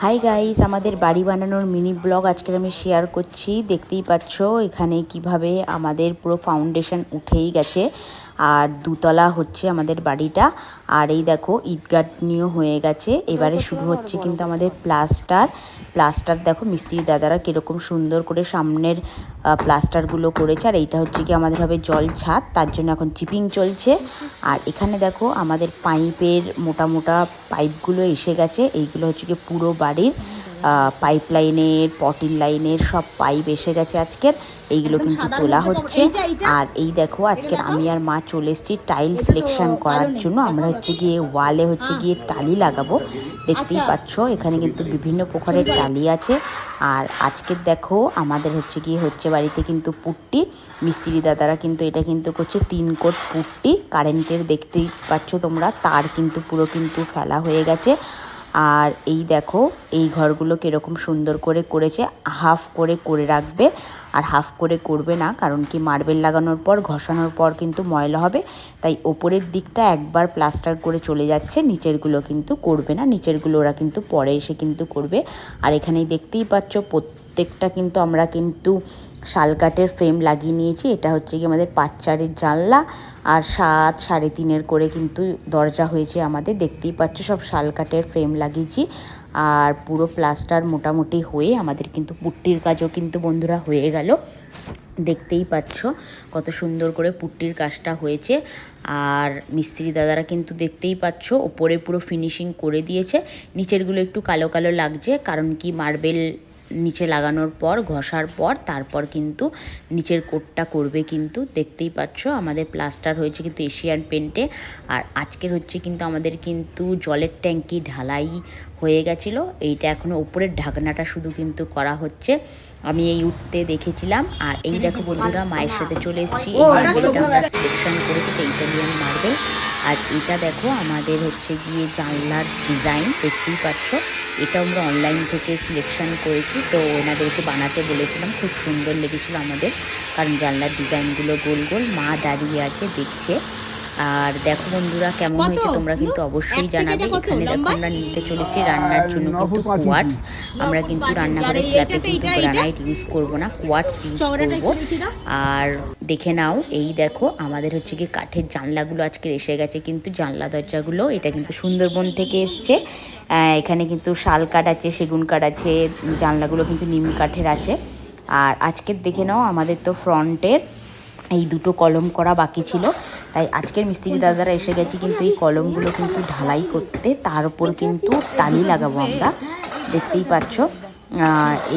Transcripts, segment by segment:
Hi guys, আমাদের বাড়ি বানানোর মিনি ব্লগ আজকে আমি শেয়ার করছি। দেখতেই পাচ্ছ এখানে কিভাবে আমাদের পুরো ফাউন্ডেশন উঠেই গেছে আর দুতলা হচ্ছে আমাদের বাড়িটা। আর এই দেখো ইটগাঁথনিও হয়ে গেছে, এবারে শুরু হচ্ছে কিন্তু আমাদের প্লাস্টার দেখো মিস্ত্রি দাদারা কীরকম সুন্দর করে সামনের প্লাস্টারগুলো করেছে। আর এইটা হচ্ছে কি আমাদের হবে জল ছাদ, তার জন্য এখন চিপিং চলছে। আর এখানে দেখো আমাদের পাইপের মোটা মোটা পাইপগুলো এসে গেছে, এইগুলো হচ্ছে কি পুরো বাড়ির পাইপ লাইনের পটির লাইনের সব পাইপ এসে গেছে আজকের, এইগুলো কিন্তু তোলা হচ্ছে। আর এই দেখো আজকের আমি আর মা চলে এসেছি টাইল সিলেকশন করার জন্য। আমরা হচ্ছে গিয়ে ওয়ালে হচ্ছে গিয়ে টালি লাগাবো। দেখতেই পাচ্ছ এখানে কিন্তু বিভিন্ন প্রকারের টালি আছে। আর আজকের দেখো আমাদের হচ্ছে বাড়িতে কিন্তু পুট্টি, মিস্ত্রি দাদারা কিন্তু এটা কিন্তু করছে 3 কোট পুট্টি কারেন্টের। দেখতেই পাচ্ছ তোমরা তার কিন্তু পুরো কিন্তু ফেলা হয়ে গেছে। আর এই দেখো এই ঘরগুলো কীরকম সুন্দর করে করেছে, হাফ করে রাখবে আর হাফ করে করবে না, কারণ কি মার্বেল লাগানোর পর ঘষানোর পর কিন্তু ময়লা হবে, তাই ওপরের দিকটা একবার প্লাস্টার করে চলে যাচ্ছে, নিচেরগুলো কিন্তু করবে না, নিচেরগুলো ওরা কিন্তু পরে এসে কিন্তু করবে। আর এখানেই দেখতেই পাচ্ছ প্রত্যেকটা কিন্তু আমরা কিন্তু শালকাঠের ফ্রেম লাগিয়ে নিয়েছি। এটা হচ্ছে কি আমাদের 5-4-এর জানলা আর 7-3.5 করে কিন্তু দরজা হয়েছে আমাদের। দেখতেই পাচ্ছ সব শালকাঠের ফ্রেম লাগিয়েছি। আর পুরো প্লাস্টার মোটামুটি হয়ে আমাদের কিন্তু পুট্টির কাজও কিন্তু বন্ধুরা হয়ে গেল। দেখতেই পাচ্ছ কত সুন্দর করে পুট্টির কাজটা হয়েছে। আর মিস্ত্রি দাদারা কিন্তু দেখতেই পাচ্ছ ওপরে পুরো ফিনিশিং করে দিয়েছে, নিচেরগুলো একটু কালো কালো লাগছে, কারণ কি মার্বেল নিচে লাগানোর পর ঘষার পর তারপর কিন্তু নিচের কোটটা করবে। কিন্তু দেখতেই পাচ্ছ আমাদের প্লাস্টার হয়েছে কিন্তু এশিয়ান পেন্টে। আর আজকের হচ্ছে কিন্তু আমাদের কিন্তু জলের ট্যাঙ্কি ঢালাই হয়ে গেছিলো, এইটা এখনও উপরের ঢাকনাটা শুধু কিন্তু করা হচ্ছে। আমি এই উঠতে দেখেছিলাম। আর এই দেখো বন্ধুরা মায়ের সাথে চলে এসেছি, এই মার্বেলটা আমরা সিলেকশন করেছি, এটা ইটালিয়ান মার্বেল। আর এটা দেখো আমাদের হচ্ছে গিয়ে জানলার ডিজাইন, দেখতেই পাচ্ছ এটা আমরা অনলাইন থেকে সিলেকশন করেছি, তো ওনাদেরকে বানাতে বলেছিলাম, খুব সুন্দর লেগেছিলো আমাদের, কারণ জানলার ডিজাইনগুলো গোল গোল। মা দাঁড়িয়ে আছে দেখছে। আর দেখো বন্ধুরা কেমন হয়েছে তোমরা কিন্তু অবশ্যই জানাবে। এখানে দেখো আমরা নিতে চলেছি রান্নার জন্য কিন্তু কোয়ার্টস, আমরা কিন্তু রান্নাঘরের স্ল্যাবে কিন্তু গ্রানাইট ইউজ করব না, কোয়ার্টস ইউজ করবো। আর দেখে নাও এই দেখো আমাদের হচ্ছে কি কাঠের জানলাগুলো আজকে এসে গেছে, কিন্তু জানলা দরজাগুলো এটা কিন্তু সুন্দরবন থেকে এসছে। এখানে কিন্তু শাল কাঠ আছে, সেগুন কাঠ আছে, জানলাগুলো কিন্তু নিম কাঠের আছে। আর আজকের দেখে নাও আমাদের তো ফ্রন্টের এই দুটো কলম করা বাকি ছিল, তাই আজকের মিস্ত্রি দাদারা এসে গেছে কিন্তু এই কলমগুলো কিন্তু ঢালাই করতে, তার উপর কিন্তু টালি লাগাবো আমরা। দেখতেই পাচ্ছ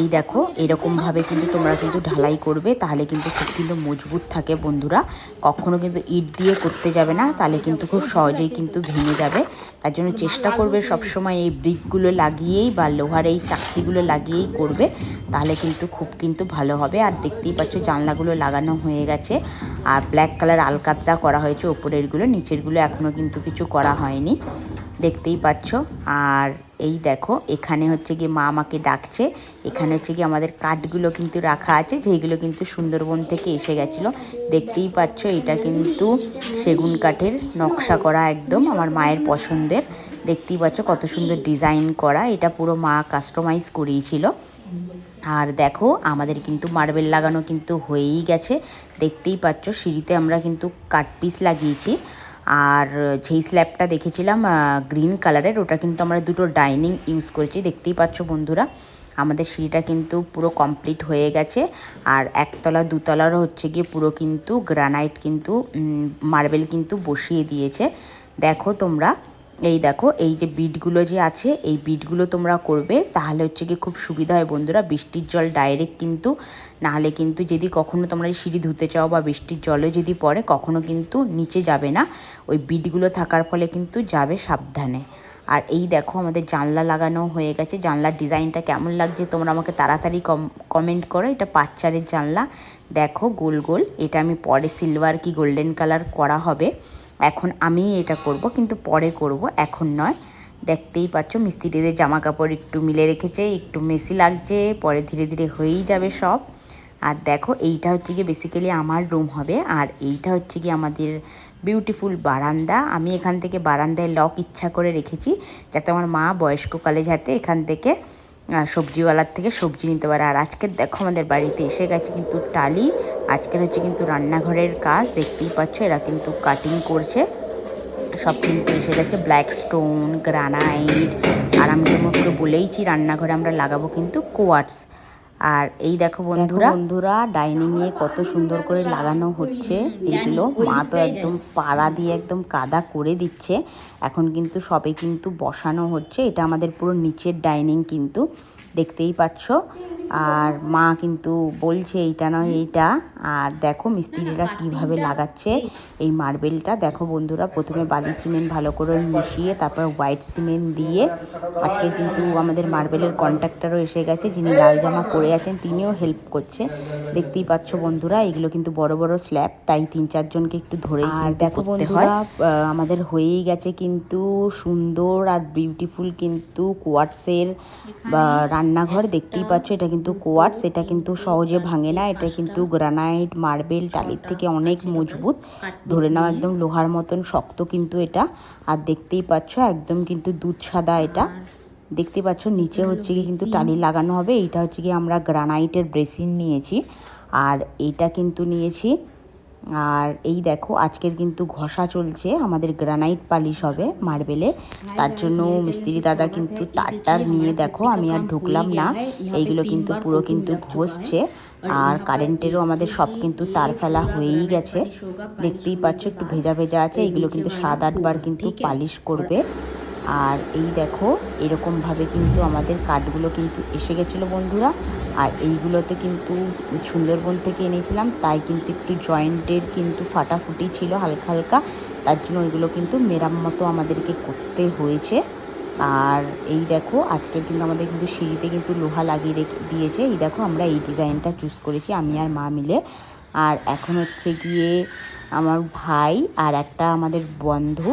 এই দেখো এরকমভাবে কিন্তু তোমরা কিন্তু ঢালাই করবে, তাহলে কিন্তু খুব কিন্তু মজবুত থাকে বন্ধুরা। কখনো কিন্তু ইট দিয়ে করতে যাবে না, তাহলে কিন্তু খুব সহজেই কিন্তু ভেঙে যাবে। তার জন্য চেষ্টা করবে সবসময় এই ব্রিকগুলো লাগিয়েই বা লোহার এই চাকতিগুলো লাগিয়েই করবে, তাহলে কিন্তু খুব কিন্তু ভালো হবে। আর দেখতেই পাচ্ছ জানলাগুলো লাগানো হয়ে গেছে, আর ব্ল্যাক কালার আলকাতরা করা হয়েছে ওপরেরগুলো, নিচেরগুলো এখনও কিন্তু কিছু করা হয়নি, দেখতেই পাচ্ছ। আর এই দেখো এখানে হচ্ছে গিয়ে মা আমাকে ডাকছে, এখানে হচ্ছে গিয়ে আমাদের কাঠগুলো কিন্তু রাখা আছে, যেগুলো কিন্তু সুন্দরবন থেকে এসে গেছিলো। দেখতেই পাচ্ছ এটা কিন্তু সেগুন কাঠের নকশা করা, একদম আমার মায়ের পছন্দের। দেখতেই পাচ্ছ কত সুন্দর ডিজাইন করা, এটা পুরো মা কাস্টমাইজ করিয়েছিল। আর দেখো আমাদের কিন্তু মার্বেল লাগানো কিন্তু হয়েই গেছে, দেখতেই পাচ্ছ সিঁড়িতে আমরা কিন্তু কাঠ পিস লাগিয়েছি। আর যেই স্ল্যাবটা দেখেছিলাম গ্রিন কালারের, ওটা কিন্তু আমরা দুটো ডাইনিং ইউজ করেছি। দেখতেই পাচ্ছ বন্ধুরা আমাদের সিঁড়িটা কিন্তু পুরো কমপ্লিট হয়ে গেছে। আর একতলা দুতলারও হচ্ছে গিয়ে পুরো কিন্তু গ্রানাইট কিন্তু মার্বেল কিন্তু বসিয়ে দিয়েছে। দেখো তোমরা এই দেখো এই যে বিটগুলো যে আছে, এই বিটগুলো তোমরা করবে, তাহলে হচ্ছে গিয়ে খুব সুবিধা হয় বন্ধুরা। বৃষ্টির জল ডাইরেক্ট কিন্তু, নাহলে কিন্তু যদি কখনো তোমরা সিঁড়ি ধুতে চাও বা বৃষ্টির জলে যদি পড়ে, কখনো কিন্তু নিচে যাবে না, ওই বিটগুলো থাকার ফলে কিন্তু যাবে সাবধানে। আর এই দেখো আমাদের জানলা লাগানো হয়ে গেছে, জানলার ডিজাইনটা কেমন লাগছে তোমরা আমাকে তাড়াতাড়ি কমেন্ট করো। এটা 5-4-এর জানলা, দেখো গোল গোল, এটা আমি পরে সিলভার কি গোল্ডেন কালার করা হবে, এখন আমি এটা করব কিন্তু পরে করব, এখন নয়। দেখতেই পাচ্ছ মিস্ত্রিদের জামা কাপড় একটু মিলে রেখেছে, একটু মেসি লাগছে, পরে ধীরে ধীরে হয়েই যাবে সব। আর দেখো এইটা হচ্ছে গিয়ে বেসিক্যালি আমার রুম হবে, আর এইটা হচ্ছে গিয়ে আমাদের বিউটিফুল বারান্দা। আমি এখান থেকে বারান্দায় লক ইচ্ছা করে রেখেছি যাতে আমার মা বয়স্ককালে যাতে এখান থেকে সবজিওয়ালার থেকে সবজি নিতে পারে। আর আজকের দেখো আমাদের বাড়িতে এসে গেছে কিন্তু টালি। আজকের হচ্ছে কিন্তু রান্নাঘরের কাজ, দেখতেই পাচ্ছ এরা কিন্তু কাটিং করছে। সব কিন্তু এসে গেছে ব্ল্যাক স্টোন, গ্রানাইট, আর আমি তোমাকে বলেইছি রান্নাঘরে আমরা লাগাবো কিন্তু কোয়ার্টস। আর এই দেখো বন্ধুরা ডাইনিংয়ে কত সুন্দর করে লাগানো হচ্ছে এইগুলো। মা তো একদম পাড়া দিয়ে একদম কাদা করে দিচ্ছে। এখন কিন্তু সবে কিন্তু বসানো হচ্ছে। এটা আমাদের পুরো নিচের ডাইনিং কিন্তু দেখতেই পাচ্ছ। আর মা কিন্তু বলছে এইটা নয় এইটা। আর দেখো মিস্ত্রিরা কিভাবে লাগাচ্ছে এই মার্বেলটা। দেখো বন্ধুরা, প্রথমে বালি সিমেন্ট ভালো করে মিশিয়ে তারপর হোয়াইট সিমেন্ট দিয়ে। আজকে কিন্তু আমাদের মার্বেলের কন্ট্রাক্টরও এসে গেছে, যিনি লাল জামা পরে আছেন, তিনিও হেল্প করছে। দেখতেই পাচ্ছ বন্ধুরা, এগুলো কিন্তু বড় বড় স্ল্যাব, তাই 3-4 জনকে একটু ধরেই দেখো বন্ধুরা আমাদের হয়েই গেছে কিন্তু সুন্দর আর বিউটিফুল কিন্তু কোয়ার্টসের রান্নাঘর। দেখতেই পাচ্ছ এটা কিন্তু কোয়ার্টস, এটা কিন্তু সহজে ভাঙে না। এটা কিন্তু গ্রানাইট মার্বেল টালির থেকে অনেক মজবুত, ধরে নাও একদম লোহার মতন শক্ত কিন্তু এটা। আর দেখতেই পাচ্ছ একদম কিন্তু দুধ সাদা এটা। দেখতে পাচ্ছ নিচে হচ্ছে কি কিন্তু টালি লাগানো হবে। এইটা হচ্ছে কি আমরা গ্রানাইটের ব্রেসিন নিয়েছি, আর এইটা কিন্তু নিয়েছি। আর এই দেখো আজকের কিন্তু ঘষা চলছে, আমাদের গ্রানাইট পালিশ হবে মার্বেলে। তার জন্য মিস্ত্রি দাদা কিন্তু তারটার নিয়ে দেখো আমি আর ঢুকলাম না, এইগুলো কিন্তু পুরো কিন্তু ঘষছে। আর কারেন্টেরও আমাদের সব কিন্তু তার ফেলা হয়েই গেছে, দেখতেই পাচ্ছ একটু ভেজা ভেজা আছে। এইগুলো কিন্তু 7-8 বার কিন্তু পালিশ করবে। আর এই দেখো এরকমভাবে কিন্তু আমাদের কাঠগুলো কিন্তু এসে গেছিলো বন্ধুরা। আর এইগুলোতে কিন্তু সুন্দরবন থেকে এনেছিলাম, তাই কিন্তু একটু জয়েন্টের কিন্তু ফাটাফুটি ছিল হালকা হালকা, তার জন্য ওইগুলো কিন্তু মেরামতো আমাদেরকে করতে হয়েছে। আর এই দেখো আজকে কিন্তু আমাদের কিন্তু সিঁড়িতে কিন্তু লোহা লাগিয়ে দিয়েছে। এই দেখো আমরা এই ডিজাইনটা চুজ করেছি আমি আর মা মিলে। আর এখন হচ্ছে গিয়ে আমার ভাই আর একটা আমাদের বন্ধু,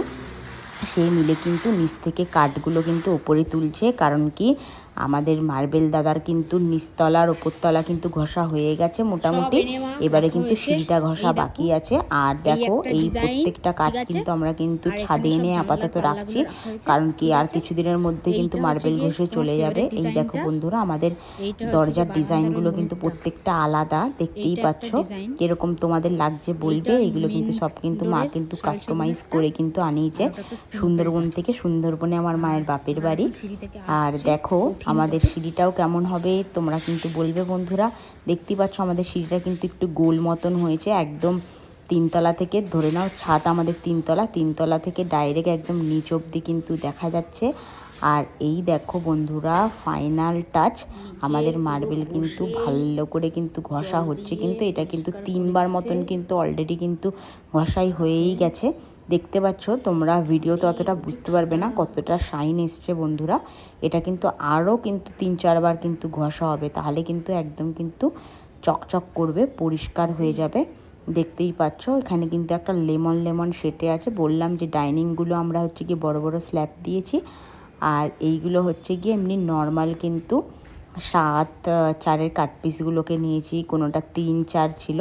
সে মিলে কিন্তু নিচ থেকে কাঠগুলো কিন্তু ওপরে তুলছে। কারণ কি আমাদের মার্বেল দাদার কিন্তু নিচতলার ওপরতলা কিন্তু ঘষা হয়ে গেছে মোটামুটি, এবারে কিন্তু সিঁড়িটা ঘষা বাকি আছে। আর দেখো এই প্রত্যেকটা কাঠ কিন্তু আমরা কিন্তু ছাদে এনে আপাতত রাখছি, কারণ কি আর কিছুদিনের মধ্যে কিন্তু মার্বেল ঘষে চলে যাবে। এই দেখো বন্ধুরা আমাদের দরজার ডিজাইনগুলো কিন্তু প্রত্যেকটা আলাদা, দেখতেই পাচ্ছ কিরকম তোমাদের লাগছে বলবে। এগুলো কিন্তু সব কিন্তু মা কিন্তু কাস্টমাইজ করে কিন্তু আনিয়েছে সুন্দরবন থেকে। সুন্দরবনে আমার মায়ের বাপের বাড়ি। আর দেখো আমাদের সিঁড়িটাও কেমন হবে তোমরা কিন্তু বলবে বন্ধুরা। দেখতেই পাচ্ছ আমাদের সিঁড়িটা কিন্তু একটু গোল মতন হয়েছে, একদম 3তলা থেকে ধরে নাও ছাদ আমাদের 3তলা থেকে ডাইরেক্ট একদম নিচ অব্দি কিন্তু দেখা যাচ্ছে। আর এই দেখো বন্ধুরা ফাইনাল টাচ, আমাদের মার্বেল কিন্তু ভালো করে কিন্তু ঘষা হচ্ছে। কিন্তু এটা কিন্তু 3বার মতন কিন্তু অলরেডি কিন্তু ঘষাই হয়েই গেছে। দেখতে পাচ্ছ তোমরা ভিডিওতে অতটা বুঝতে পারবে না কতটা শাইন এসছে বন্ধুরা। এটা কিন্তু আরও কিন্তু 3-4 বার কিন্তু ঘষা হবে, তাহলে কিন্তু একদম কিন্তু চকচক করবে, পরিষ্কার হয়ে যাবে। দেখতেই পাচ্ছ এখানে কিন্তু একটা লেমন সেটে আছে। বললাম যে ডাইনিংগুলো আমরা হচ্ছে গিয়ে বড় বড় স্ল্যাব দিয়েছি, আর এইগুলো হচ্ছে গিয়ে এমনি নর্মাল কিন্তু 7-4-এর কাটপিসগুলোকে নিয়েছি, কোনোটা 3-4 ছিল,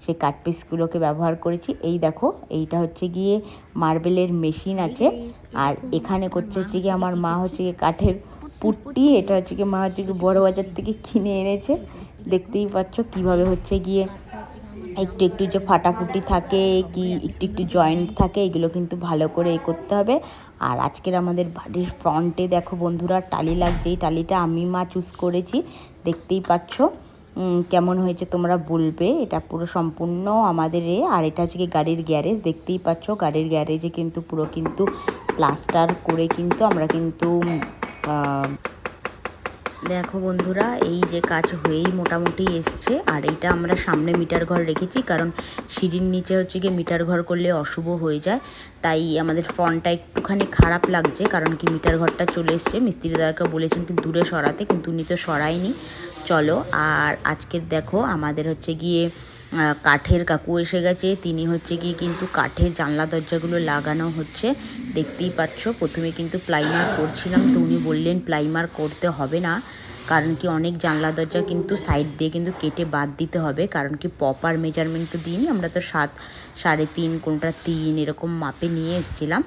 সেই কাটপিসগুলোকে ব্যবহার করেছি। এই দেখো এইটা হচ্ছে গিয়ে মার্বেলের মেশিন আছে। আর এখানে করছে হচ্ছে গিয়ে আমার মা হচ্ছে গিয়ে কাঠের পুট্টি, এটা হচ্ছে গিয়ে মা হচ্ছে গিয়ে বড় বাজার থেকে কিনে এনেছে। দেখতেই পাচ্ছ কিভাবে হচ্ছে গিয়ে একটু একটু যে ফাটাফুটি থাকে কি একটু একটু জয়েন্ট থাকে, এগুলো কিন্তু ভালো করে করতে হবে। আর আজকের আমাদের বাড়ির ফ্রন্টে দেখো বন্ধুরা টালি লাগছে, এই টালিটা আমি মা চুজ করেছি। দেখতেই পাচ্ছ কেমন হয়েছে তোমরা বলবে। এটা পুরো সম্পূর্ণ আমাদের আর এটা হচ্ছে কি গাড়ির গ্যারেজ। দেখতেই পাচ্ছ গাড়ির গ্যারেজে কিন্তু পুরো কিন্তু প্লাস্টার করে কিন্তু আমরা কিন্তু দেখো বন্ধুরা এই যে কাজ হয়েই মোটামুটি এসছে। আর এইটা আমরা সামনে মিটার ঘর রেখেছি, কারণ সিঁড়ির নিচে হচ্ছে গিয়ে মিটার ঘর করলে অশুভ হয়ে যায়, তাই আমাদের ফ্রন্টটা একটুখানি খারাপ লাগছে। কারণ কি মিটার ঘরটা চলে এসছে, মিস্ত্রি দাদাকে বলেছেন কিন্তু দূরে সরাতে, কিন্তু উনি তো সরায়নি। চলো আর আজকের দেখো আমাদের হচ্ছে গিয়ে কাঠের কাকু এসে গেছে, তিনি হচ্ছে গিয়ে কিন্তু কাঠের জানলা দরজাগুলো লাগানো হচ্ছে। দেখতেই পাচ্ছ প্রথমে কিন্তু প্লাইমার করছিলাম, তো উনি বললেন প্লাইমার করতে হবে না, কারণ কি অনেক জানলা দরজা কিন্তু সাইড দিয়ে কিন্তু কেটে বাদ দিতে হবে, কারণ কি প্রপার মেজারমেন্ট তো দিইনি আমরা, তো 7, 3.5, কোনটা 3 এরকম মাপে নিয়ে এসেছিলাম।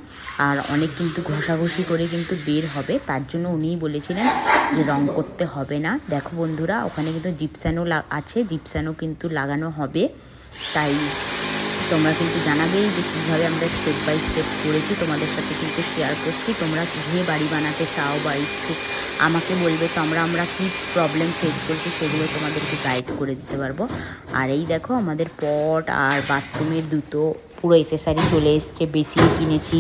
আর অনেক কিন্তু ঘষাঘষি করে কিন্তু বের হবে, তার জন্য উনিই বলেছিলেন যে রং করতে হবে না। দেখো বন্ধুরা, ওখানে কিন্তু জিপসানও আছে, জিপসানও কিন্তু লাগানো হবে। তাই তোমরা কিন্তু জানাবেই যে কীভাবে আমরা স্টেপ বাই স্টেপ করেছি, তোমাদের সাথে কিন্তু শেয়ার করছি। তোমরা যে বাড়ি বানাতে চাও বা ইচ্ছুক আমাকে বলবে, তো আমরা কী প্রবলেম ফেস করছি সেগুলো তোমাদেরকে গাইড করে দিতে পারবো। আর এই দেখো আমাদের পট আর বাথরুমের দুটো পুরো এসেসারি চলে এসছে, বেসিন কিনেছি,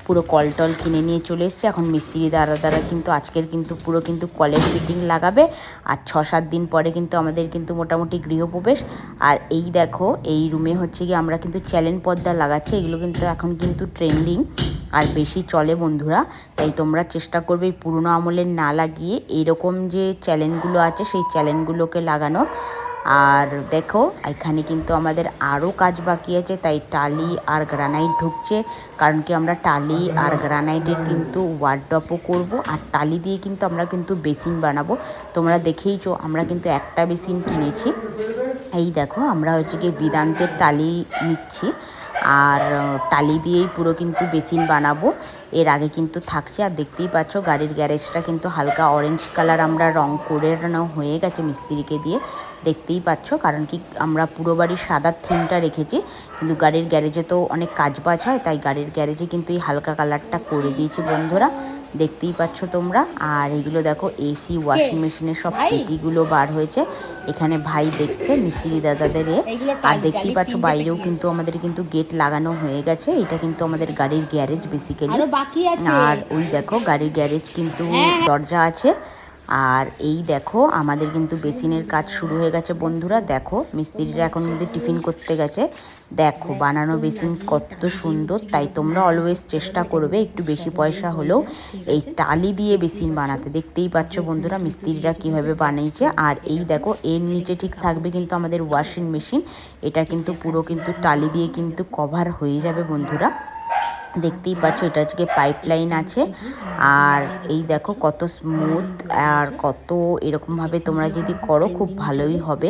পুরো কল টল কিনে নিয়ে চলে এসছে। এখন মিস্ত্রি দ্বারা কিন্তু আজকের কিন্তু পুরো কিন্তু কলের ফিটিং লাগাবে, আর 6-7 দিন পরে কিন্তু আমাদের কিন্তু মোটামুটি গৃহপ্রবেশ। আর এই দেখো এই রুমে হচ্ছে কি আমরা কিন্তু চ্যালেঞ্জ পর্দা লাগাচ্ছি, এগুলো কিন্তু এখন কিন্তু ট্রেন্ডিং আর বেশি চলে বন্ধুরা। তাই তোমরা চেষ্টা করবে এই পুরনো আমলের না লাগিয়ে এইরকম যে চ্যালেঞ্জগুলো আছে সেই চ্যালেঞ্জগুলোকে লাগানোর। আর দেখো এখানে কিন্তু আমাদের আরও কাজ বাকি আছে, তাই টালি আর গ্রানাইট ঢুকছে, কারণ কি আমরা টালি আর গ্রানাইটের কিন্তু ওয়ার্ডরোবও করব, আর টালি দিয়ে কিন্তু আমরা কিন্তু বেসিন বানাবো। তোমরা দেখেইছো আমরা কিন্তু একটা বেসিন কিনেছি। এই দেখো আমরা হচ্ছে কি বেদান্তের টালি নিচ্ছি, আর টালি দিয়েই পুরো কিন্তু বেসিন বানাবো। এর আগে কিন্তু থাকছে, আর দেখতেই পাচ্ছ গাড়ির গ্যারেজটা কিন্তু হালকা অরেঞ্জ কালার আমরা রং করে হয়ে গেছে মিস্ত্রিকে দিয়ে, দেখতেই পাচ্ছ। কারণ কি আমরা পুরো বাড়ির সাদা থিমটা রেখেছি, কিন্তু গাড়ির গ্যারেজে তো অনেক কাজবাজ হয়, তাই গাড়ির গ্যারেজে কিন্তু এই হালকা কালারটা করে দিয়েছি বন্ধুরা, দেখতেই পাচ্ছ তোমরা। আর এগুলো দেখো এসি ওয়াশিং মেশিনের সব পেটিগুলো বার হয়েছে, এখানে ভাই দেখছে মিস্ত্রি দাদাদের। আর দেখতেই পাচ্ছ বাইরেও কিন্তু আমাদের কিন্তু গেট লাগানো হয়ে গেছে, এটা কিন্তু আমাদের গাড়ির গ্যারেজ বেসিক্যালি। আর ওই দেখো গাড়ির গ্যারেজ কিন্তু দরজা আছে। আর এই দেখো আমাদের কিন্তু বেসিনের কাজ শুরু হয়ে গেছে বন্ধুরা। দেখো মিস্ত্রিরা এখন কিন্তু টিফিন করতে গেছে। দেখো বানানো বেসিন কত সুন্দর, তাই তোমরা অলওয়েজ চেষ্টা করবে একটু বেশি পয়সা হলেও এই টালি দিয়ে বেসিন বানাতে। দেখতেই পাচ্ছ বন্ধুরা মিস্ত্রিরা কিভাবে বানিয়েছে। আর এই দেখো এর নিচে ঠিক থাকবে কিন্তু আমাদের ওয়াশিং মেশিন, এটা কিন্তু পুরো কিন্তু টালি দিয়ে কিন্তু কভার হয়ে যাবে বন্ধুরা, দেখতেই পাচ্ছ। এটা হচ্ছে পাইপ লাইন আছে। আর এই দেখো কত স্মুথ, আর কত এরকমভাবে তোমরা যদি করো খুব ভালোই হবে,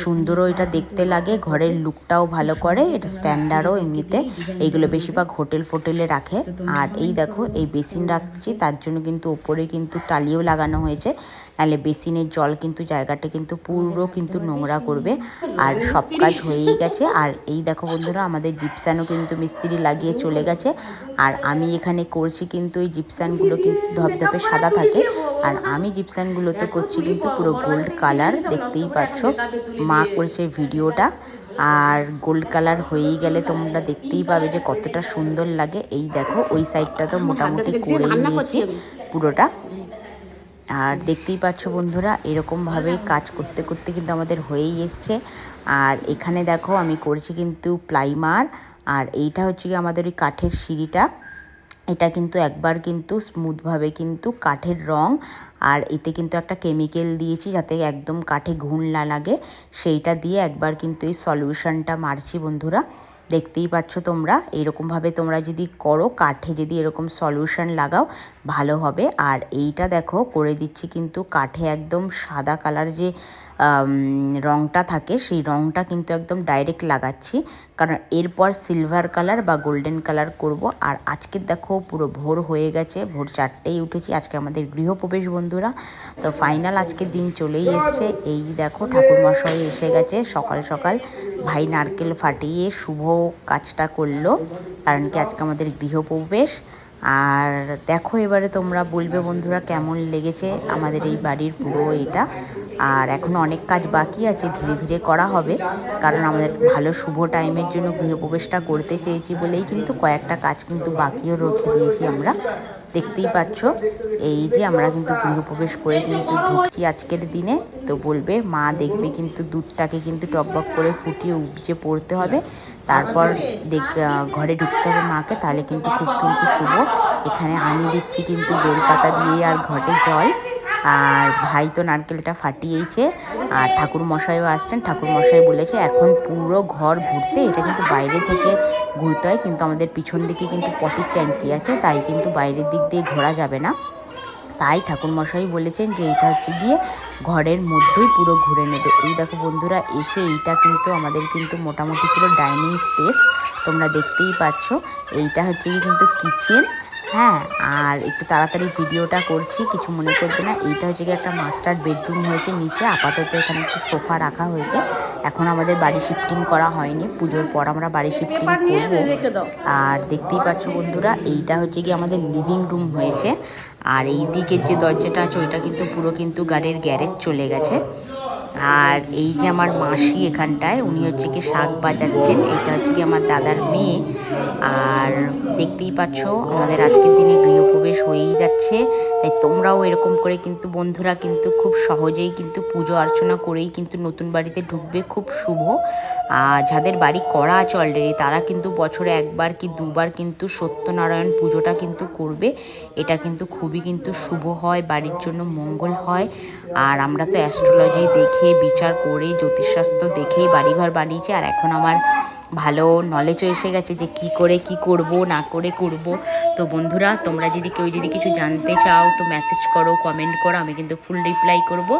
সুন্দরও এটা দেখতে লাগে, ঘরের লুকটাও ভালো করে, এটা স্ট্যান্ডার্ডও এমনিতে এইগুলো বেশিরভাগ হোটেলে রাখে। আর এই দেখো এই বেসিন রাখছি, তার জন্য কিন্তু ওপরে কিন্তু টালিও লাগানো হয়েছে, নাহলে বেসিনের জল কিন্তু জায়গাটা কিন্তু পুরো কিন্তু নোংরা করবে। আর সব কাজ হয়েই গেছে। আর এই দেখো বন্ধুরা আমাদের জিপসানও কিন্তু মিস্ত্রি লাগিয়ে চলে গেছে। আর আমি এখানে করছি কিন্তু এই জিপসানগুলো কিন্তু ধপধপে সাদা থাকে, আর আমি জিপসানগুলোতে করছি কিন্তু পুরো গোল্ড কালার, দেখতেই পাচ্ছ মা করেছে ভিডিওটা। আর গোল্ড কালার হয়েই গেলে তোমরা দেখতেই পাবে যে কতটা সুন্দর লাগে। এই দেখো ওই সাইডটা তো মোটামুটি করেই নিয়েছি পুরোটা। আর দেখতেই পাচ্ছ বন্ধুরা এরকমভাবেই কাজ করতে করতে কিন্তু আমাদের হয়েই এসছে। আর এখানে দেখো আমি করছি কিন্তু প্লাইমার, আর এইটা হচ্ছে কি আমাদের ওই কাঠের সিঁড়িটা, এটা কিন্তু একবার কিন্তু স্মুথভাবে কিন্তু কাঠের রং, আর এতে কিন্তু একটা কেমিক্যাল দিয়েছি যাতে একদম কাঠে ঘুণ না লাগে, সেইটা দিয়ে একবার কিন্তু এই সলিউশনটা মারছি বন্ধুরা, দেখতেই পাচ্ছ তোমরা। এরকমভাবে তোমরা যদি করো কাঠে যদি এরকম সলিউশন লাগাও ভালো হবে। আর এইটা দেখো করে দিচ্ছি কিন্তু কাঠে একদম সাদা কালার যে রঙটা থাকে সেই রঙটা কিন্তু একদম ডাইরেক্ট লাগাচ্ছি, কারণ এরপর সিলভার কালার বা গোল্ডেন কালার করব। আর আজকে দেখো পুরো ভোর হয়ে গেছে, ভোর 4টেই উঠেছি, আজকে আমাদের গৃহপ্রবেশ বন্ধুরা। তো ফাইনাল আজকের দিন চলেই এসছে। এই দেখো ঠাকুরমশাই এসে গেছে সকাল সকাল, ভাই নারকেল ফাটিয়ে শুভ কাজটা করলো, কারণ কি আজকে আমাদের গৃহপ্রবেশ। আর দেখো এবারে তোমরা বলবে বন্ধুরা কেমন লেগেছে আমাদের এই বাড়ির পুরো এটা। আর এখনও অনেক কাজ বাকি আছে, ধীরে ধীরে করা হবে, কারণ আমাদের ভালো শুভ টাইমের জন্য গৃহপ্রবেশটা করতে চেয়েছি বলেই কিন্তু কয়েকটা কাজ কিন্তু বাকিও রেখে দিয়েছি আমরা, দেখতেই পাচ্ছ। এই যে আমরা কিন্তু গৃহপ্রবেশ করে কিন্তু ঢুকছি আজকের দিনে। তো বলবে মা দেখবে কিন্তু দুধটাকে কিন্তু টকবক করে ফুটিয়ে উপচে পড়তে হবে, তারপর ঘরে ঢুকতে হবে মাকে, তাহলে কিন্তু খুব কিন্তু শুভ। এখানে আমি দিচ্ছি কিন্তু বেলপাতা দিয়ে আর ঘটে জল, আর ভাই তো নারকেলটা ফাটিয়েছে। আর ঠাকুর মশাইও আসছেন, ঠাকুর মশাই বলেছে এখন পুরো ঘর ঘুরতে, এটা কিন্তু বাইরে থেকে ঘুরতে হয়, কিন্তু আমাদের পিছন দিকে কিন্তু পটির ট্যাঙ্কি আছে, তাই কিন্তু বাইরের দিক দিয়ে ঘোরা যাবে না, তাই ঠাকুরমশাই বলেছেন যে এটা হচ্ছে গিয়ে ঘরের মধ্যেই পুরো ঘুরে নেবে। এই দেখো বন্ধুরা, এসে এইটা কিন্তু আমাদের কিন্তু মোটামুটি পুরো ডাইনিং স্পেস, তোমরা দেখতেই পাচ্ছ। এইটা হচ্ছে গিয়ে কিন্তু কিচেন। হ্যাঁ, আর একটু তাড়াতাড়ি ভিডিওটা করছি, কিছু মনে করবে না। এইটা হচ্ছে গিয়ে একটা মাস্টার বেডরুম হয়েছে নিচে, আপাতত এখানে একটু সোফা রাখা হয়েছে। এখন আমাদের বাড়ি শিফটিং করা হয়নি, পুজোর পর আমরা বাড়ি শিফটিং করবো। আর দেখতেই পাচ্ছ বন্ধুরা, এইটা হচ্ছে গিয়ে আমাদের লিভিং রুম হয়েছে। আর এই দিকের যে দরজাটা আছে ওইটা কিন্তু পুরো কিন্তু গাড়ির গ্যারেজ চলে গেছে। আর এই যে আমার মাসি এখানটায়, উনি হচ্ছে কি শাক বাজাচ্ছেন। এইটা হচ্ছে কি আমার দাদার মেয়ে। আর দেখতেই পাচ্ছ আমাদের আজকের দিনে গৃহপ্রবেশ হয়েই যাচ্ছে। তাই তোমরাও এরকম করে কিন্তু বন্ধুরা কিন্তু খুব সহজেই কিন্তু পুজো অর্চনা করেই কিন্তু নতুন বাড়িতে ঢুকবে, খুব শুভ। আর যাদের বাড়ি করা আছে অলরেডি তারা কিন্তু বছরে একবার কি দুবার কিন্তু সত্যনারায়ণ পুজোটা কিন্তু করবে। এটা কিন্তু খুবই কিন্তু শুভ হয়, বাড়ির জন্য মঙ্গল হয়। আর আমরা তো অ্যাস্ট্রোলজি দেখে বিচার করে জ্যোতিষশাস্ত্র দেখেই বাড়িঘর বানিয়েছি। আর এখন আমার ভালো নলেজও এসে গেছে যে কি করে কি করব না করে করব। তো বন্ধুরা, তোমরা যদি কেউ যদি কিছু জানতে চাও তো মেসেজ করো, কমেন্ট করো, আমি কিন্তু ফুল রিপ্লাই করব।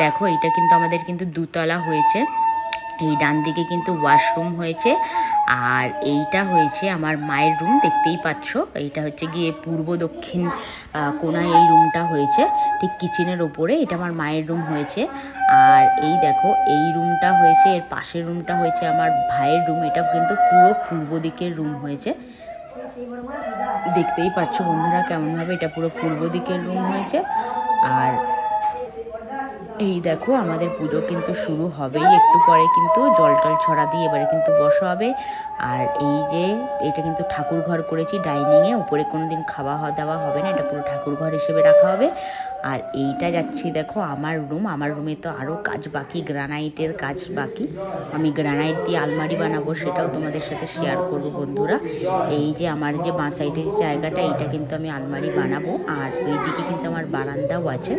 দেখো এটা কিন্তু আমাদের কিন্তু দুতলা হয়েছে। এই ডান দিকে কিন্তু ওয়াশরুম হয়েছে। আর এইটা হয়েছে আমার মায়ের রুম, দেখতেই পাচ্ছ। এইটা হচ্ছে গিয়ে পূর্ব দক্ষিণ কোণায় এই রুমটা হয়েছে, ঠিক কিচেনের ওপরে। এটা আমার মায়ের রুম হয়েছে। আর এই দেখো এই রুমটা হয়েছে, এর পাশের রুমটা হয়েছে আমার ভাইয়ের রুম। এটা কিন্তু পুরো পূর্ব দিকের রুম হয়েছে, দেখতেই পাচ্ছ বন্ধুরা কেমনভাবে এটা পুরো পূর্ব দিকের রুম হয়েছে। আর এই দেখো আমাদের পুজো কিন্তু শুরু হবেই একটু পরে, কিন্তু জল টল ছড়া দিয়ে এবারে কিন্তু বসা হবে। আর এই যে এটা কিন্তু ঠাকুর ঘর করেছি ডাইনিংয়ে, উপরে কোনো দিন খাওয়া দাওয়া হবে না, এটা পুরো ঠাকুর ঘর হিসেবে রাখা হবে। আর এইটা যাচ্ছি দেখো আমার রুম। আমার রুমে তো আরও কাজ বাকি, গ্রানাইটের কাজ বাকি। আমি গ্রানাইট দিয়ে আলমারি বানাবো, সেটাও তোমাদের সাথে শেয়ার করবো বন্ধুরা। এই যে আমার যে বাঁ সাইডের জায়গাটা, এইটা কিন্তু আমি আলমারি বানাবো। আর ওই দিকে কিন্তু আমার বারান্দাও আছে।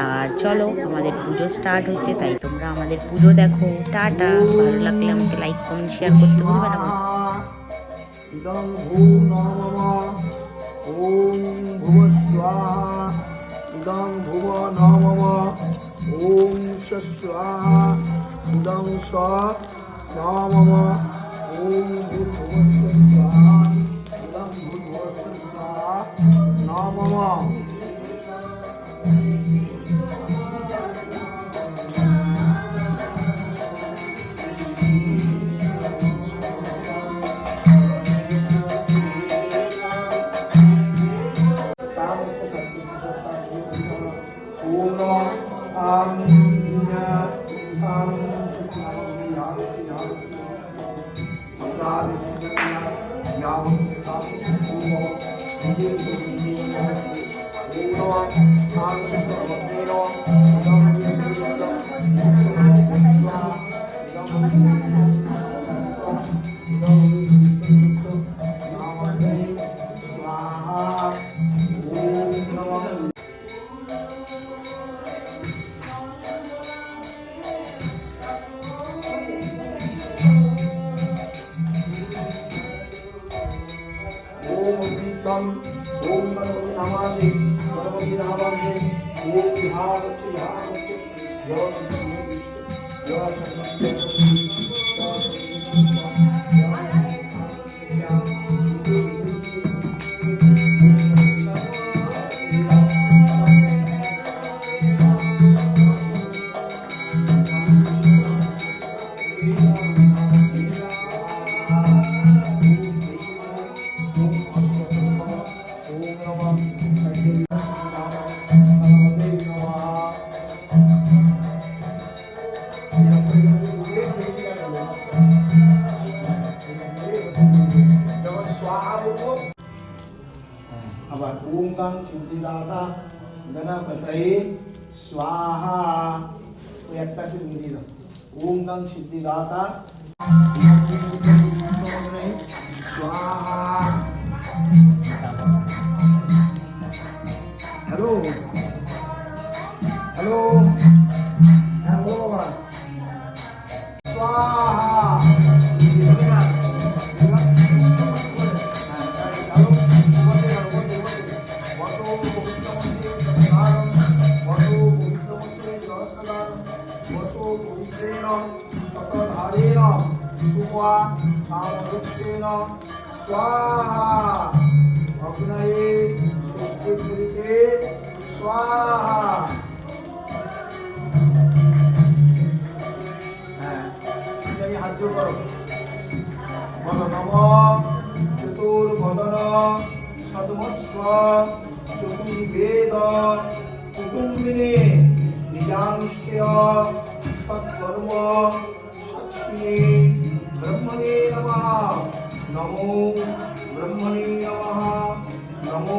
আর চলো আমাদের পুজো স্টার্ট হচ্ছে, তাই তোমরা আমাদের পুজো দেখো। টাটা। ভালো লাগলে আমাকে লাইক কমেন্ট শেয়ার করতে ভুলবে না। ইদং ভূ নমঃ ওম ভুবস্বাহা ইদং ভুব নমঃ ওম স্বাহা ইদং স নমঃ ওম ভূর্ভুবস্বাহা ইদং ভূর্ভুবস্বাহা নমঃ। ओम गणपति नमामि गणपति नमामि ओम विहारति আবার ওম গং সিদ্ধিদাতা গণপতয়ে স্বাহা। ওই একটা সে মিলিয়ে দাও। ওম গং সিদ্ধিদাতা স্বাহা। হ্যালো হ্যালো হ্যাঁ বলো বাবা। স্বাহা। वा कामरुक्तेन स्वाहा अग्नये शुद्धिपुरिते स्वाहा। হ্যাঁ তুমি হাত জোড় করো, বলো নম চতুর্বদন সদমস্ব চতুর্বেদ কুটুম্বিনে নিজাংস্তেয় সৎকর্ম সৎস্মিনে ব্রহ্মণে নমঃ। নমো ব্রহ্মণে নমঃ। নমো